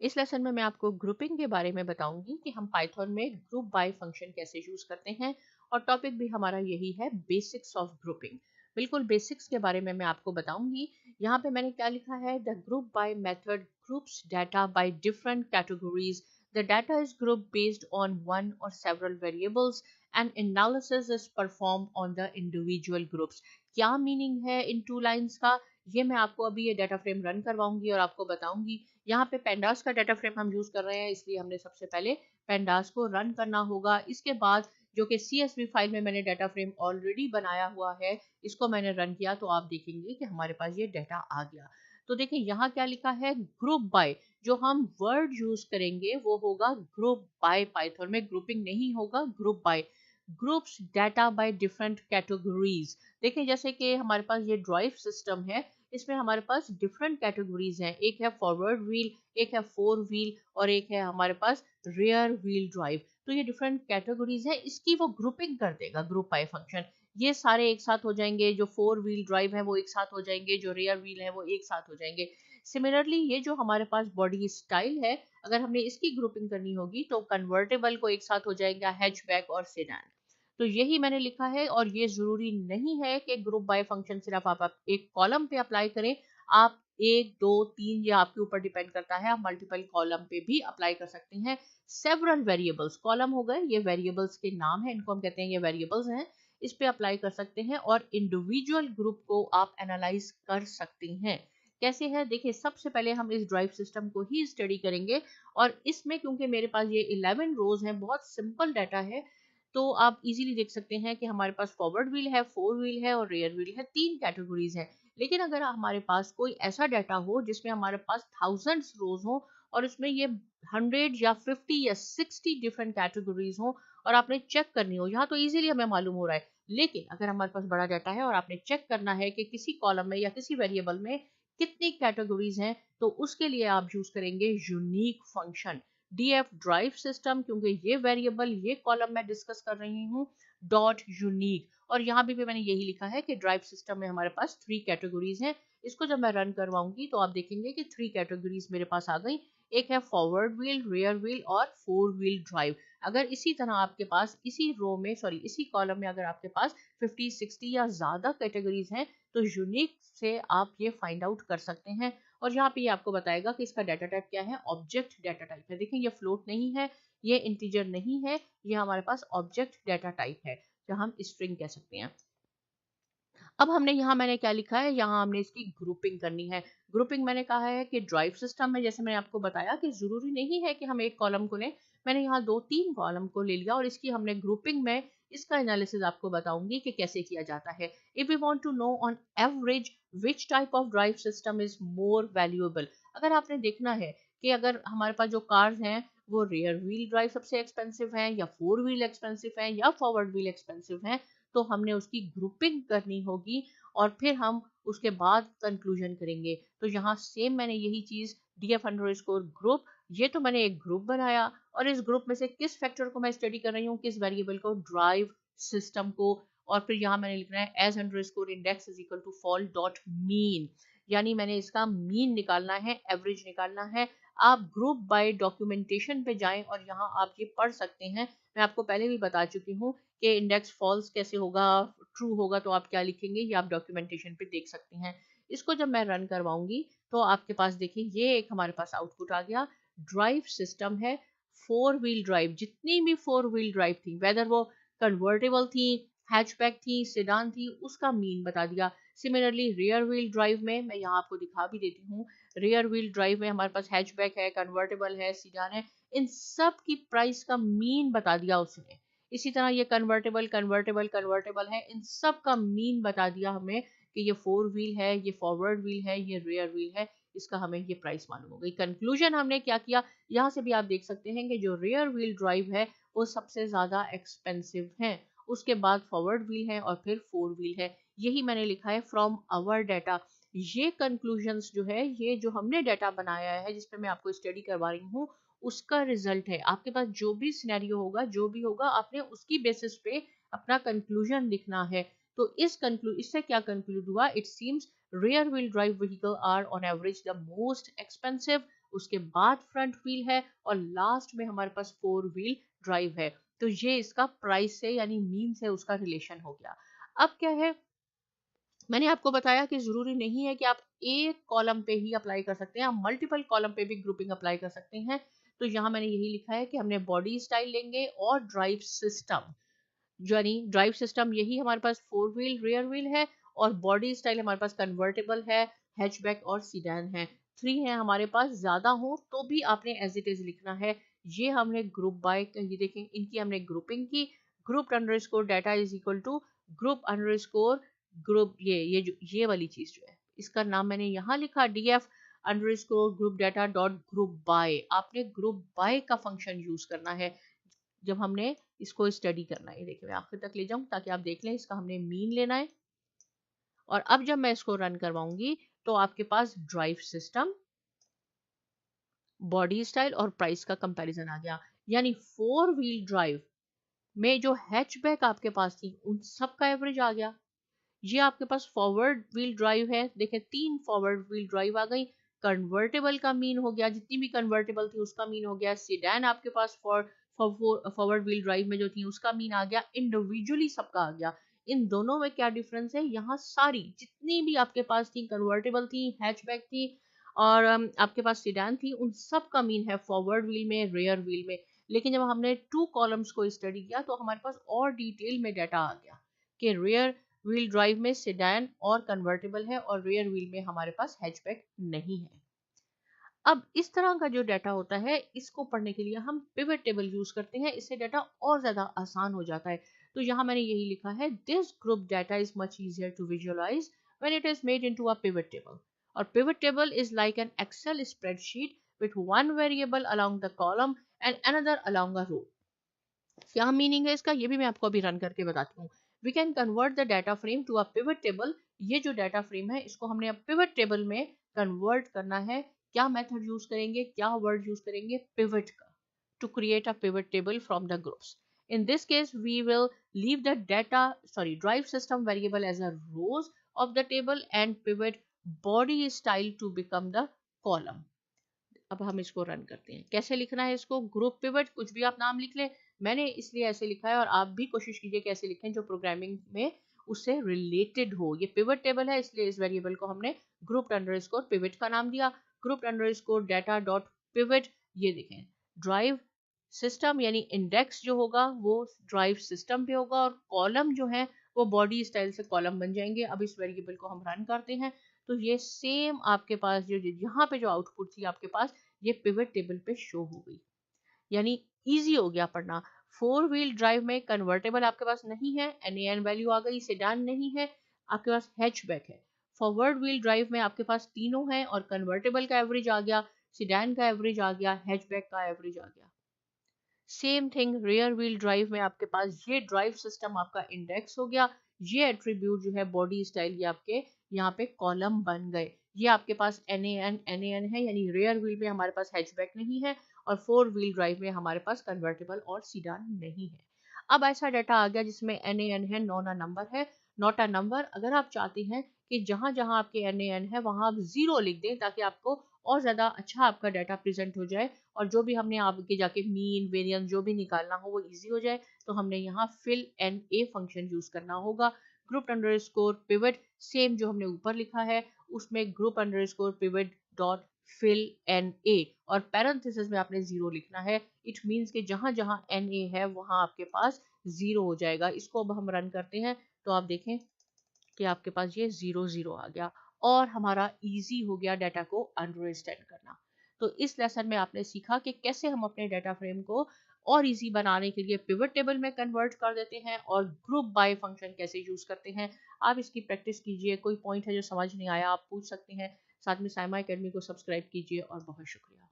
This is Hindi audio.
इस लेसन में मैं आपको ग्रुपिंग के बारे में बताऊंगी कि हम पाइथन में ग्रुप बाय फंक्शन कैसे यूज करते हैं और टॉपिक भी हमारा यही है, बेसिक्स ऑफ ग्रुपिंग। बिल्कुल बेसिक्स के बारे में मैं आपको बताऊंगी। यहाँ पे मैंने क्या लिखा है, the group by method groups data by different categories. The data is group based on one or several variables and analysis is perform on the individual groups. क्या मीनिंग है इन टू लाइंस का, ये मैं आपको अभी ये डाटा फ्रेम रन करवाऊंगी और आपको बताऊंगी। यहाँ पे पेंडास का डाटा फ्रेम हम यूज कर रहे हैं, इसलिए हमने सबसे पहले पेंडास को रन करना होगा। इसके बाद जो कि CSV फाइल में मैंने डाटा फ्रेम ऑलरेडी बनाया हुआ है, इसको मैंने रन किया तो आप देखेंगे कि हमारे पास ये डाटा आ गया। तो देखिए यहाँ क्या लिखा है, ग्रुप बाय। जो हम वर्ड यूज करेंगे वो होगा ग्रुप बाय। पाइथन में ग्रुपिंग नहीं होगा, group by. Groups data by different categories. देखिए जैसे कि हमारे पास ये ड्राइव सिस्टम है, इसमें हमारे पास डिफरेंट कैटेगरीज हैं। एक है फॉरवर्ड व्हील, एक है फोर व्हील और एक है हमारे पास रियर व्हील ड्राइव। तो ये डिफरेंट कैटेगरीज है, इसकी वो ग्रुपिंग कर देगा ग्रुप बाय फंक्शन। ये सारे एक साथ हो जाएंगे, जो फोर व्हील ड्राइव है वो एक साथ हो जाएंगे, जो रियर व्हील है वो एक साथ हो जाएंगे। सिमिलरली ये जो हमारे पास बॉडी स्टाइल है, अगर हमने इसकी ग्रुपिंग करनी होगी तो कन्वर्टेबल को एक साथ हो जाएगा हैचबैक और सेडान। तो यही मैंने लिखा है और ये जरूरी नहीं है कि ग्रुप बाय फंक्शन सिर्फ आप एक कॉलम पे अप्लाई करें। आप एक दो तीन, ये आपके ऊपर डिपेंड करता है, आप मल्टीपल कॉलम पे भी अप्लाई कर सकते हैं। सेवरल वेरिएबल्स, कॉलम हो गए, ये वेरिएबल्स के नाम है, इनको हम कहते हैं ये वेरिएबल्स हैं, इस पे अप्लाई कर सकते हैं और इंडिविजुअल ग्रुप को आप एनालाइज कर सकते हैं। कैसे है देखिए, सबसे पहले हम इस ड्राइव सिस्टम को ही स्टडी करेंगे और इसमें क्योंकि मेरे पास ये 11 रोज हैं, बहुत सिंपल डाटा है, तो आप इजीली देख सकते हैं कि हमारे पास फॉरवर्ड व्हील है, फोर व्हील है और रियर व्हील है, तीन कैटेगरीज हैं। लेकिन अगर हमारे पास कोई ऐसा डाटा हो जिसमें हमारे पास थाउजेंड्स रोज हो और उसमें ये 100 या 50 या 60 डिफरेंट कैटेगरीज हो और आपने चेक करनी हो, यहाँ तो इजीली हमें मालूम हो रहा है। लेकिन अगर हमारे पास बड़ा डाटा है और आपने चेक करना है कि किसी कॉलम में या किसी वेरिएबल में कितनी कैटेगरीज हैं, तो उसके लिए आप यूज करेंगे unique function, df drive system, क्योंकि ये वेरिएबल, ये कॉलम मैं डिस्कस कर रही हूँ, डॉट यूनिक। और यहाँ भी मैंने यही लिखा है कि ड्राइव सिस्टम में हमारे पास 3 कैटेगरीज हैं। इसको जब मैं रन करवाऊंगी तो आप देखेंगे कि 3 कैटेगरीज मेरे पास आ गई। एक है फॉरवर्ड व्हील, रियर व्हील और फोर व्हील ड्राइव। अगर इसी तरह आपके पास इसी रो में, सॉरी इसी कॉलम में अगर आपके पास 50 60 या ज्यादा कैटेगरीज हैं, तो यूनिक से आप ये फाइंड आउट कर सकते हैं। और यहाँ पे ये आपको बताएगा कि इसका डाटा टाइप क्या है, ऑब्जेक्ट डाटा टाइप है। देखिए ये फ्लोट नहीं है, ये इंटीजर नहीं है, ये हमारे पास ऑब्जेक्ट डाटा टाइप है, जो हम स्ट्रिंग कह सकते हैं। अब हमने यहाँ मैंने क्या लिखा है, यहाँ हमने इसकी ग्रुपिंग करनी है। ग्रुपिंग मैंने कहा है कि ड्राइव सिस्टम में, जैसे मैंने आपको बताया कि जरूरी नहीं है कि हम एक कॉलम को लें, मैंने यहाँ दो तीन कॉलम को ले लिया और इसकी हमने ग्रुपिंग में इसका एनालिसिस आपको बताऊंगी कि कैसे किया जाता है। If we want to know on average which type of drive system is more valuable, अगर आपने देखना है कि अगर हमारे पास जो कार्स हैं वो रियर व्हील ड्राइव सबसे एक्सपेंसिव हैं या फोर व्हील एक्सपेंसिव हैं या फॉरवर्ड व्हील एक्सपेंसिव हैं, तो हमने उसकी ग्रुपिंग करनी होगी और फिर हम उसके बाद कंक्लूजन करेंगे। तो यहाँ सेम मैंने यही चीज df अंडरस्कोर ग्रुप, ये तो मैंने एक ग्रुप बनाया और इस ग्रुप में से किस फैक्टर को मैं स्टडी कर रही हूँ, किस वेरिएबल को, ड्राइव सिस्टम को। और फिर यहाँ मैंने लिखना है as underscore index is equal to fall dot mean, यानी मैंने इसका मीन निकालना है, एवरेज निकालना है। आप ग्रुप बाय डॉक्यूमेंटेशन पे जाएं और यहाँ आप ये पढ़ सकते हैं। मैं आपको पहले भी बता चुकी हूँ कि इंडेक्स फॉल्स कैसे होगा, ट्रू होगा तो आप क्या लिखेंगे, ये आप डॉक्यूमेंटेशन पे देख सकते हैं। इसको जब मैं रन करवाऊंगी तो आपके पास देखिए ये एक हमारे पास आउटपुट आ गया। ड्राइव सिस्टम है, फोर व्हील ड्राइव, जितनी भी फोर व्हील ड्राइव थी, वेदर वो कन्वर्टेबल थी, हैचबैक थी, सेडान थी, उसका मीन बता दिया। सिमिलरली रियर व्हील ड्राइव में मैं यहाँ आपको दिखा भी देती हूँ, रियर व्हील ड्राइव में हमारे पास हैचबैक है, कन्वर्टेबल है, सीडान है, इन सब की प्राइस का मीन बता दिया उसने। इसी तरह ये कन्वर्टेबल कन्वर्टेबल कन्वर्टेबल है, इन सब का मीन बता दिया हमें कि ये फोर व्हील है, ये फॉरवर्ड व्हील है, ये रियर व्हील है, इसका हमें ये प्राइस मालूम हो गई। कंक्लूजन हमने क्या किया, यहाँ से भी आप देख सकते हैं कि जो रियर व्हील ड्राइव है वो सबसे ज्यादा एक्सपेंसिव है, उसके बाद फॉरवर्ड व्हील है और फिर फोर व्हील है। यही मैंने लिखा है फ्रॉम आवर डाटा। ये कंक्लूजन्स जो है, ये जो हमने डाटा बनाया है जिसपे मैं आपको स्टडी करवा रही हूँ, उसका रिजल्ट है। आपके पास जो भी सिनेरियो होगा, जो भी होगा, आपने उसकी बेसिस पे अपना कंक्लूजन लिखना है। तो इससे क्या कंक्लूड हुआ, it seems rear wheel drive vehicle are on average the most expensive उसके बाद फ्रंट व्हील है और लास्ट में हमारे पास 4 व्हील ड्राइव है। तो ये इसका प्राइस से यानी मीन से उसका रिलेशन हो गया। अब क्या है, मैंने आपको बताया कि जरूरी नहीं है कि आप एक कॉलम पे ही अप्लाई कर सकते हैं, आप मल्टीपल कॉलम पे भी ग्रुपिंग अप्लाई कर सकते हैं। तो यहाँ मैंने यही लिखा है कि हमने बॉडी स्टाइल लेंगे और ड्राइव सिस्टम, यानी ड्राइव सिस्टम यही हमारे पास 4 व्हील रियर व्हील है और बॉडी स्टाइल हमारे पास कन्वर्टेबल है, हैचबैक और सीडान है। 3 है हमारे पास, ज्यादा हो तो भी आपने एज इट इज लिखना है। ये हमने ग्रुप बाय, ये देखें इनकी हमने ग्रुपिंग की, group underscore data is equal to group underscore group, ये वाली चीज जो है इसका नाम मैंने यहाँ लिखा df underscore group data dot group by. आपने ग्रुप बाय का फंक्शन यूज करना है जब हमने इसको स्टडी करना है। देखिए मैं आखिर तक ले जाऊं ताकि आप देख लें, इसका हमने मीन लेना है। और अब जब मैं इसको रन करवाऊंगी तो आपके पास ड्राइव सिस्टम, बॉडी स्टाइल और प्राइस का कंपैरिजन आ गया। यानी 4 व्हील ड्राइव में जो हैचबैक आपके पास थी उन सब का एवरेज आ गया। ये आपके पास फॉरवर्ड व्हील ड्राइव है, देखें 3 फॉरवर्ड व्हील ड्राइव आ गई, कन्वर्टेबल का मीन हो गया, जितनी भी कन्वर्टेबल थी उसका मीन हो गया, सीडान आपके पास फॉरवर्ड व्हील ड्राइव में जो थी उसका मीन आ गया, इंडिविजुअली सबका आ गया। इन दोनों में क्या डिफरेंस है, यहाँ सारी जितनी भी आपके पास थी, कन्वर्टेबल थी, हैचबैक थी और आपके पास सीडान थी, उन सब का मीन है फॉरवर्ड व्हील में, रियर व्हील में। लेकिन जब हमने 2 कॉलम्स को स्टडी किया तो हमारे पास और डिटेल में डाटा आ गया कि रियर व्हील ड्राइव में सेडान और कन्वर्टेबल है और रियर व्हील में हमारे पास हैचबैक नहीं है। अब इस तरह का जो डाटा होता है इसको पढ़ने के लिए हम पिवट टेबल यूज करते हैं, इससे डाटा और ज्यादा आसान हो जाता है। तो यहाँ मैंने यही लिखा है, this group data is much easier to visualise when it is made into a pivot table. और pivot table is like an Excel spreadsheet with one variable along the column and another along a row. क्या मीनिंग है इसका, ये भी मैं आपको अभी रन करके बताती हूँ। We can convert the data frame to a pivot table. ये जो डाटा फ्रेम है इसको हमने अब पिवट टेबल में कन्वर्ट करना है। क्या मेथड यूज करेंगे, क्या वर्ड यूज करेंगे, पिवट का, to create a pivot table from the groups. In this case, we will leave the drive system variable as a rows of the table and pivot body style to become the column. अब हम इसको रन करते हैं। कैसे लिखना है इसको, ग्रुप पिवट, कुछ भी आप नाम लिख लें, मैंने इसलिए ऐसे लिखा है और आप भी कोशिश कीजिए कि ऐसे लिखें जो प्रोग्रामिंग में उससे रिलेटेड हो। ये पिवट टेबल है इसलिए इस वेरिएबल को हमने ग्रुप अंडरस्कोर पिवट का नाम दिया, group underscore data dot pivot. ये देखें ड्राइव सिस्टम यानी इंडेक्स जो होगा वो ड्राइव सिस्टम पे होगा और कॉलम जो है वो बॉडी स्टाइल से कॉलम बन जाएंगे। अब इस वेरिएबल को हम रन करते हैं तो ये सेम आपके पास जो यहाँ पे जो आउटपुट थी आपके पास ये पिवट टेबल पे शो हो गई। यानी इजी हो गया पढ़ना। 4 व्हील ड्राइव में कन्वर्टेबल आपके पास नहीं है, NaN वैल्यू आ गई, सेडान नहीं है, आपके पास हैचबैक है। फॉरवर्ड व्हील ड्राइव में आपके पास तीनों हैं और कन्वर्टेबल का एवरेज आ गया, सेडान का एवरेज आ गया, हैचबैक का एवरेज आ गया। Same thing rear wheel drive में आपके पास ये ड्राइव सिस्टम आपका इंडेक्स हो गया, ये एट्रीब्यूट जो है बॉडी स्टाइल ये आपके यहाँ पे कॉलम बन गए। ये आपके पास NaN है यानी रियर व्हील में हमारे पास हैचबैक नहीं है और 4 व्हील ड्राइव में हमारे पास कन्वर्टेबल और सीडान नहीं है। अब ऐसा डाटा आ गया जिसमें NaN है, नॉन अ नंबर है, नॉट अ नंबर। अगर आप चाहते हैं कि जहां जहां आपके NaN है वहां आप 0 लिख दें ताकि आपको और ज्यादा अच्छा आपका डाटा प्रेजेंट हो जाए और जो भी हमने आगे जाके मीन वेरिएंस जो भी निकालना हो वो इजी हो जाए, तो हमने यहाँ fill N A function use करना होगा। ग्रुप अंडरस्कोर पिवट सेम जो हमने ऊपर लिखा है उसमें group underscore pivot dot fill N A और पैरेंथेसिस में आपने 0 लिखना है। इट मींस कि जहां जहां एन ए है वहां आपके पास 0 हो जाएगा। इसको अब हम रन करते हैं तो आप देखें कि आपके पास ये 0 0 आ गया और हमारा इजी हो गया डाटा को अंडरस्टैंड करना। तो इस लेसन में आपने सीखा कि कैसे हम अपने डाटा फ्रेम को और इजी बनाने के लिए पिवट टेबल में कन्वर्ट कर देते हैं और ग्रुप बाय फंक्शन कैसे यूज करते हैं। आप इसकी प्रैक्टिस कीजिए, कोई पॉइंट है जो समझ नहीं आया आप पूछ सकते हैं। साथ में साइमा एकेडमी को सब्सक्राइब कीजिए और बहुत शुक्रिया।